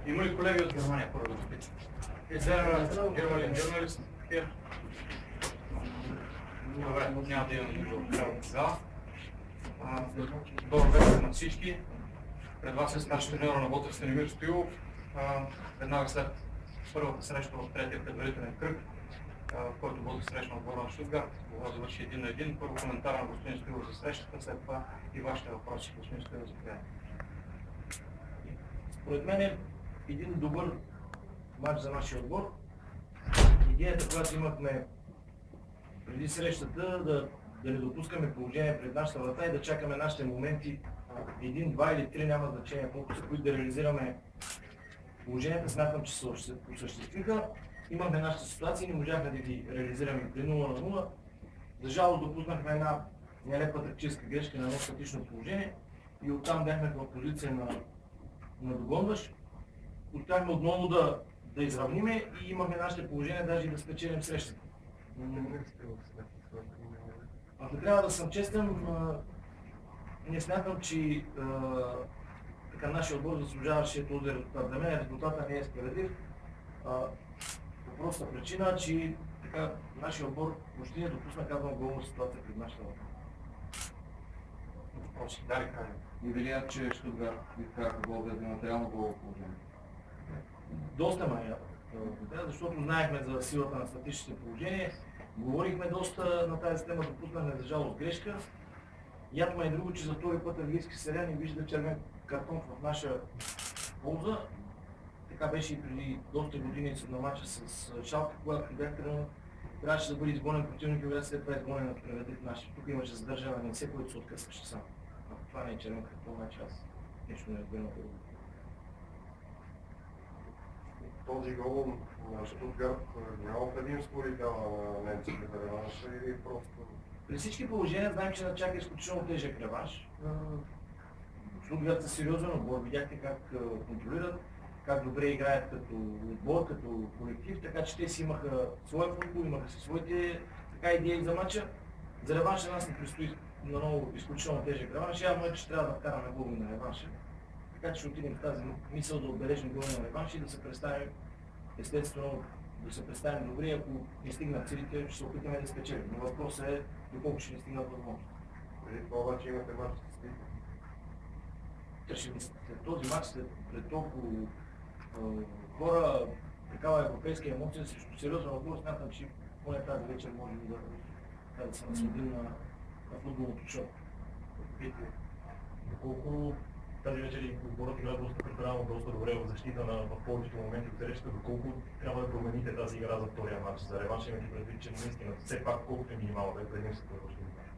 Има ли колеги от Германия първо да питат? Журналист? Добре, няма да имаме нужда от цялата зала. Добър вечер на всички. Пред вас е старши треньор на Ботев Станимир Стоилов. Веднага след първата среща в третия предварителен кръг, в който Ботев срещна отбора на Штутгарт, това завърши 1-1. Първо коментар на господин Стоилов за срещата, след това и вашите въпроси, господин Стоилов, заповядайте. Според мен е един добър матч за нашия отбор. Идеята, която имахме преди срещата, да не допускаме положение пред нашата врата и да чакаме нашите моменти, един, два или три, няма значение колко са, които да реализираме положенията. Смятам, че се осъществиха. Имахме нашите ситуации, не можахме да ги реализираме при 0-0. За жалост допуснахме една нелепа тактическа грешка на едно статично положение и оттам бяхме в позиция на догонващ. Успяхме отново да изравниме и имахме нашите положения даже и да спечелим срещата. Ако трябва да съм честен, не смятам, че така нашия отбор заслужаваше този резултат. За мен резултата не е справедлив. По проста причина, че така нашия отбор въобще не допусна голна ситуация пред нашата врата. Въпроси, дали кажа. И видят, че Штутгарт ви вкараха гол без материално голово положение? Доста мая, защото знаехме за силата на статичните положения. Говорихме доста на тази тема, допуснахме за жалост грешка. Ядма и друго, че за втори път Авгийски Селяни вижда червен картон в наша полза. Така беше и преди доста години на матча с Шалка, когато бях тренирал. Трябваше да бъде изгонен противник и след това изгонен от преведит наши. Тук имаше задържане на лице, който се откъсваше сам. Ако това не е червен картон, значи аз нещо не разбирам. Този гол на Штутгарт няма предимство ли дава на немците за реванша или просто? При всички положения знаем, че начака изключително тежък реванш. Штутгарт е сериозен отбор, видяхте как контролират, как добре играят като отбор, като колектив, така че те си имаха своя футбол, имаха си своите идеи за матча. За реванша нас не предстои на много изключително тежък реванш. Явно е, че трябва да вкараме голи на реванша. Така че ще отидем в тази мисъл да отбележим голи на реванш и да се представим, естествено, да се представим добре, ако не стигнат целите, ще се опитаме да спечелим. Но въпросът е доколко ще не стигнат възможност. Преди това обаче имате мач с След този мач, пред толкова хора, такава европейска емоция срещу сериозен отбор, смятам, че поне тази вечер можем да се насладим на футболното шоу. Доколко тази вечер и отборът игра доста прибрано, доста добре в защита в повечето моменти от срещата, доколко трябва да промените тази игра за втория матч, за реванш, имате предвид, че наистина все пак колкото е минимално да е предимството в Штутгарт.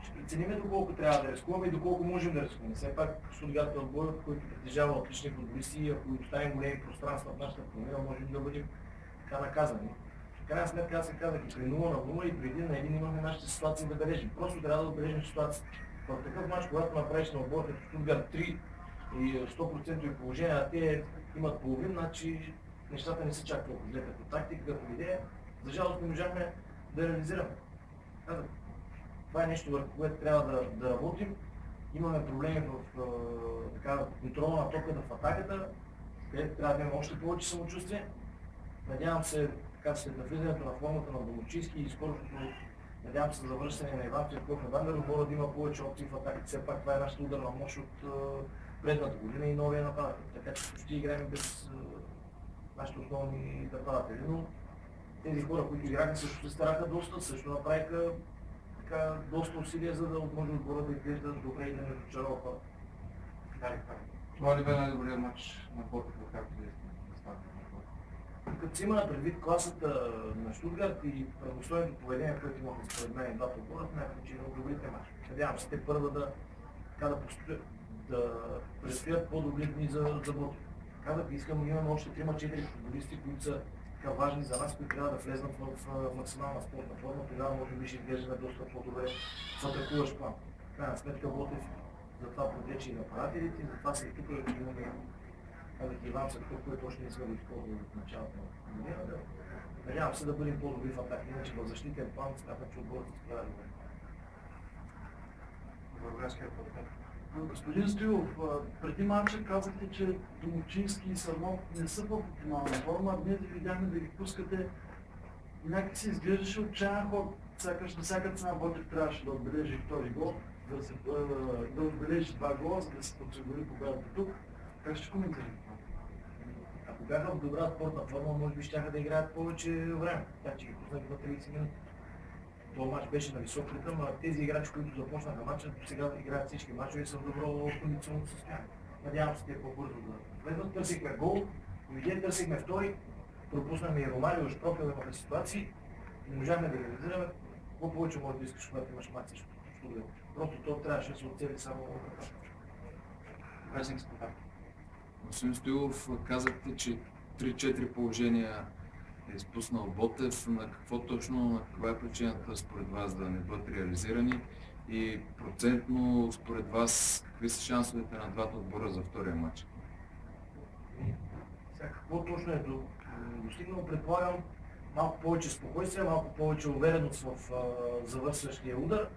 Ще прецениме доколко трябва да рискуваме и доколко можем да рискуваме. Все пак Штутгарт е отбор, който притежава отлични футболисти и ако оставим големи пространства в нашата планина, можем да бъдем така наказани. В крайна сметка аз се казах и при 0-0 и при 1-1 имаме нашите ситуации да бележим. Просто трябва да отбележим ситуацията. В такъв мач, когато направиш на отбор като Штутгарт 3 и 100% положение, а те имат половин, значи нещата не са чак толкова зле като тактика, като идея. За жалост не можахме да реализираме. Това е нещо, върху което трябва да работим. Имаме проблеми в контрола на топката в атаката, където трябва да имаме още повече самочувствие. Надявам се, след навлизането на формата на Домочийски и скорошното, надявам се за връщане на Иван Цветков на Вандер отбора да има повече опции в атаката. Все пак това е нашата ударна мощ от предната година и новия нападател. Така че почти играем без нашите основни нападатели. Но тези хора, които играха, също се стараха доста, също направиха доста усилия, за да може отбора да изглежда добре и да не разочарова хората. Това ли бе най-добрият матч на Ботев, както ви представяте? Като се има предвид класата на Штутгарт и правословното поведение, което имахме според мен и двата отбора, смятам, че има добрите матчи. Надявам се те първа да предстоят по-добри дни за Ботев. Казах, искам да имаме още 3-4 футболисти, които са важни за нас, които трябва да влезнат в максимална спортна форма, тогава може би ще изглеждаме доста по-добре в атакуващ план. В крайна сметка Ботев затова привлече и нападателите, затова се тук имаме Иван Цветков, който още не сме го използвали от началото на годината. Надявам се да бъдем по-добри в атака, иначе в защитен план смятам, че отборът се справя добре. Българския път. Господин Стоилов, преди матча казахте, че Домочински и Сърнов не са в оптимална форма. Днес видяхме да ги пускате. Някак си изглеждаше отчаян ход. Сякаш на всяка цена Ботев трябваше да отбележи втори гол, да отбележи 2 гола, за да се подсигури победата тук. Как ще коментирате това? Ако бяха в добра спортна форма, може би щяха да играят повече време. Така че ги пуснах на 30 минути. Това мач беше на висок ритъм, а тези играчи, които започнаха матча, сега играят всички мачове и са в добро кондиционно състояние. Надявам се те по-бързо да влезнат. Търсихме гол, видя, търсихме втори, пропуснахме и Ромарио, Шпрофил имаха ситуации, не можахме да реализираме. Какво повече може да искаш, когато имаш мач срещу Студио? Просто то трябваше да се оцели само ръката. Пресинг с контакт. Господин Стоилов, казахте, че 3-4 положения е изпуснал Ботев. На какво точно, на каква е причината според вас да не бъдат реализирани? И процентно според вас, какви са шансовете на двата отбора за втория матч? Сега какво точно е достигнало, предполагам малко повече спокойствие, малко повече увереност в завършващия удар.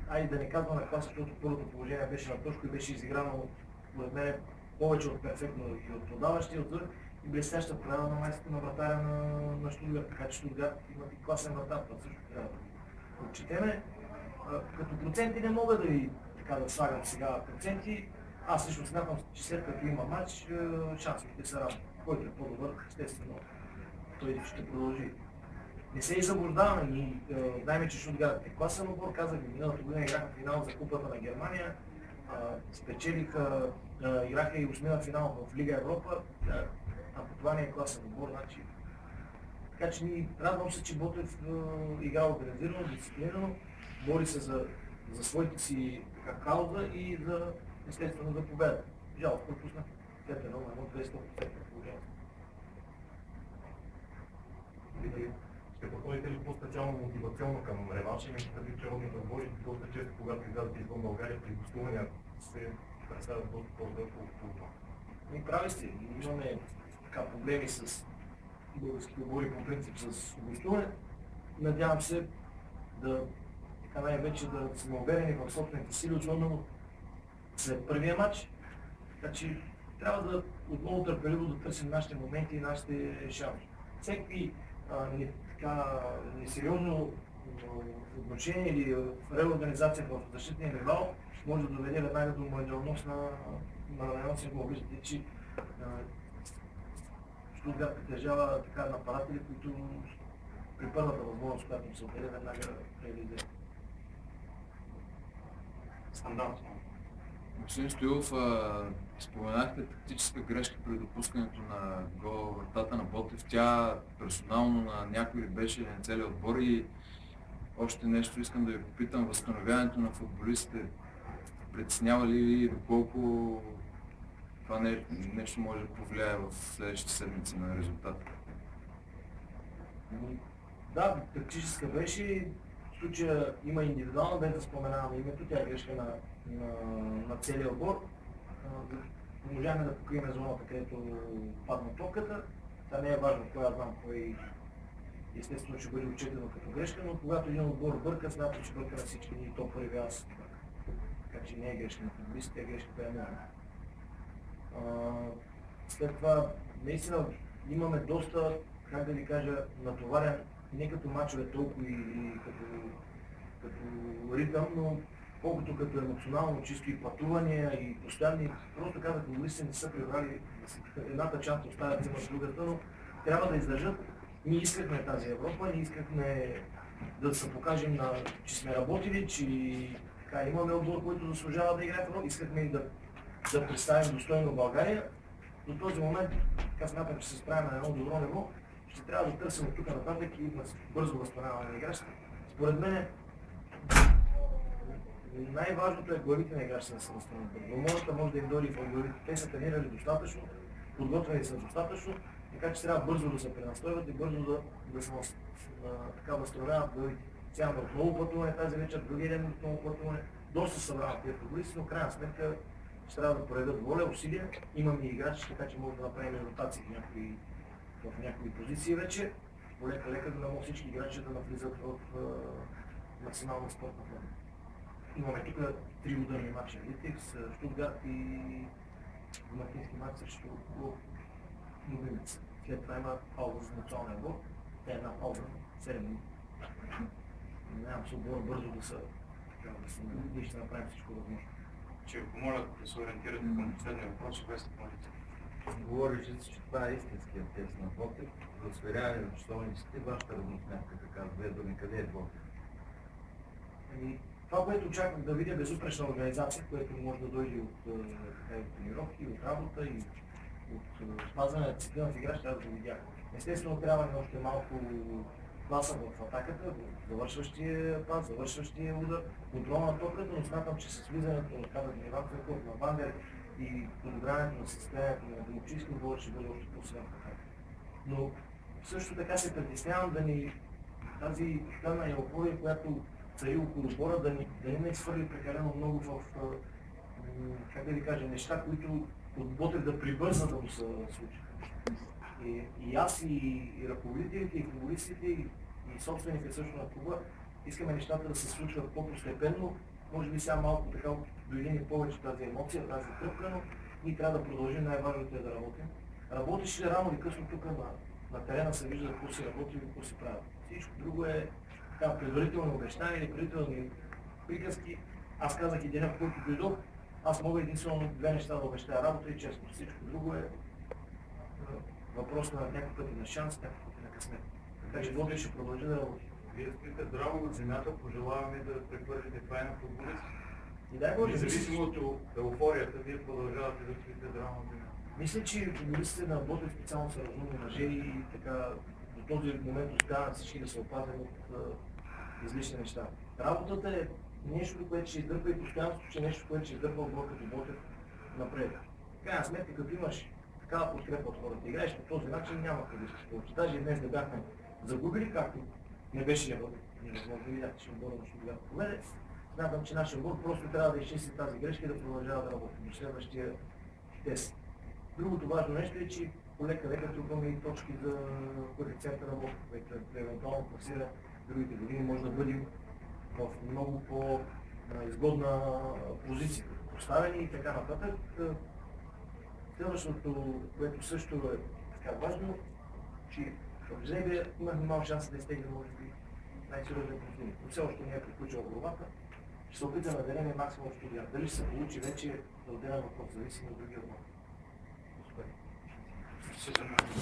Айде да не казвам на класа, защото първото положение беше на точка и беше изиграно според мен повече от перфектно и от подаващия отвър и блестяща проява на майстата на вратаря на Штутгарт, така че Штутгарт има и класен вратар, това също трябва да отчетеме. Като проценти не мога да ви така да слагам сега проценти. Аз лично смятам, че след като има матч, шансовете са равни. Който е по-добър, естествено, той ще продължи. Не се и заблуждаваме, ние знаем, че Штутгарт е класен отбор, казах ви, миналата година играха финал за Купата на Германия, спечелиха, играха и осмина финал в Лига Европа, ако това не е класен отбор, значи... Така че ни радвам се, че Ботев игра организирано, дисциплинирано, бори се за своите си кауза и за, естествено, за победа. Жалко, пропуснах 5-1 на 200% положение. Ще подходите ли по-специално мотивационно към реванша? Имате предвид, че родните отбори доста често, когато излязат извън България, при гостувания се представят доста по-добре, колкото това. Ние прави сте, имаме така проблеми с българските отбори по принцип с гостуване. Надявам се да така най-вече да сме уверени в собствените сили, особено след първия матч. Така че трябва да отново търпеливо да търсим нашите моменти и нашите шанси. Всеки несериозно отношение или реорганизация в защитния ревал може да доведе веднага до моделност на районци. Виждате, че Штутгарт притежава така нападатели, които при първата възможност, която им се отделя, веднага реализира. Стандарт. Господин Стоилов, споменахте тактическа грешка при допускането на гол вратата на Ботев. Тя персонално на някой беше на целия отбор и още нещо искам да ви попитам. Възстановяването на футболистите притеснява ли и доколко това нещо може да повлияе в следващите седмици на резултата? Да, тактическа беше. В случая има индивидуално, без да споменаваме името, тя е грешка на целия отбор. Не можахме да покрием зоната, където падна топката. Това не е важно, кой знам, кой естествено ще бъде отчетено като грешка, но когато един отбор бърка, смятам, че бърка на всички ние то първи аз. Така че не е грешка на футболистите, е грешка на нужна. След това, наистина имаме доста, как да ви кажа, натоварен, не като мачове толкова и като ритъм, но колкото като емоционално чисто и пътувания и постоянни, просто казах, футболистите не са прибрали, едната част оставят има другата, но трябва да издържат. Ние искахме тази Европа, ние искахме да се покажем, че сме работили, че така, имаме отбор, който заслужава да играе в Европа, искахме и да представим достойно България. До този момент, така смятам, че се справим на едно добро ниво, ще трябва да търсим от тук нататък и бързо възстановяване на играчите. Според мен най-важното е главите на играчите да се възстановят. Гормоната може да им дойде в главите. Те са тренирали достатъчно, подготвени са достатъчно, така че трябва бързо да се пренастойват и бързо да се възстановяват главите. Сега отново пътуване тази вечер, другия ден отново пътуване. Доста събрават тези футболисти, но в крайна сметка ще трябва да проявят воля, усилия. Имаме и играчи, така че може да направим ротации в някои позиции вече. Полека-лека, да могат всички играчи да навлизат в максимална спортна форма. Имаме тук 3 ударни матча. Литекс, Штутгарт и домакински матч срещу Любимец. След това има пауза за националния отбор. Тя е една пауза, 7 дни. Нямам се отбора бързо да се ние ще направим всичко възможно. Че ако моля да се ориентирате към последния въпрос, кое са планите? Говориш, че това е истинският текст на Ботев, за сверяване на часовниците, вашата равносметка, така, две думи, къде е Ботев? Това, което очаквах да видя безупречна организация, което може да дойде от тренировки, от работа и от спазване на дисциплина в игра, ще да го видях. Естествено, трябва ни още малко класа в атаката, завършващия пас, завършващия удар, контрол на топката, но смятам, че с влизането на Кадър Иванов, на Бандер и подобряването на състоянието на демократически отбор ще бъде още по-силен в атака. Но също така се притеснявам да ни тази тотална еуфория, която цари около отбора, да не изхвърли прекалено много в, как да ви кажа, неща, които от Ботев да прибърза да му се случат. И аз, и ръководителите, и футболистите, и собствените също на клуба, искаме нещата да се случват по-постепенно. Може би сега малко така дойде ни повече тази емоция, тази тръпка, но ние трябва да продължим, най-важното е да работим. Работиш ли рано или късно тук на терена се вижда какво си работи и какво си прави. Всичко друго е така, предварителни обещания или предварителни приказки. Аз казах и деня, в който дойдох, аз мога единствено две неща да обещая: работа и честно. Всичко друго е въпрос на някакъв път и на шанс, някакъв път и на късмет. Така че Ботев ще продължи да работи. Вие стоите здраво от земята, пожелаваме да прехвърлите това и на футболиста. И дай Боже, Независимо от еуфорията, вие продължавате да стоите здраво от земята. мисля, че футболистите на Ботев специално са разумни мъже и така до този момент успяваме всички да се опазим от излишни неща. Работата е нещо, което ще издърпа и постоянството, че е нещо, което ще издърпа отбор като Ботев напред. В крайна сметка, като имаш такава подкрепа от хората, играеш по този начин, няма къде да се получи. Даже и днес да бяхме загубили, както не беше невъзможно да видяхте, че отбора на Штутгарт поведе. Смятам, че нашия отбор просто трябва да изчисти тази грешка и да продължава да работи до следващия тест. Другото важно нещо е, че полека-лека трупаме и точки за коефициента на Ботев, което евентуално класира другите години, може да бъдем в много по-изгодна позиция, поставени и така нататък. Следващото, което също е така важно, че в жребия имахме малко шанс да изтегнем, може би, най-сериозен противник. Но все още не е приключила борбата. Ще се опитаме да дадем максимум от студия. Дали ще се получи вече да отделям въпрос, зависи от другия отбор. Успех.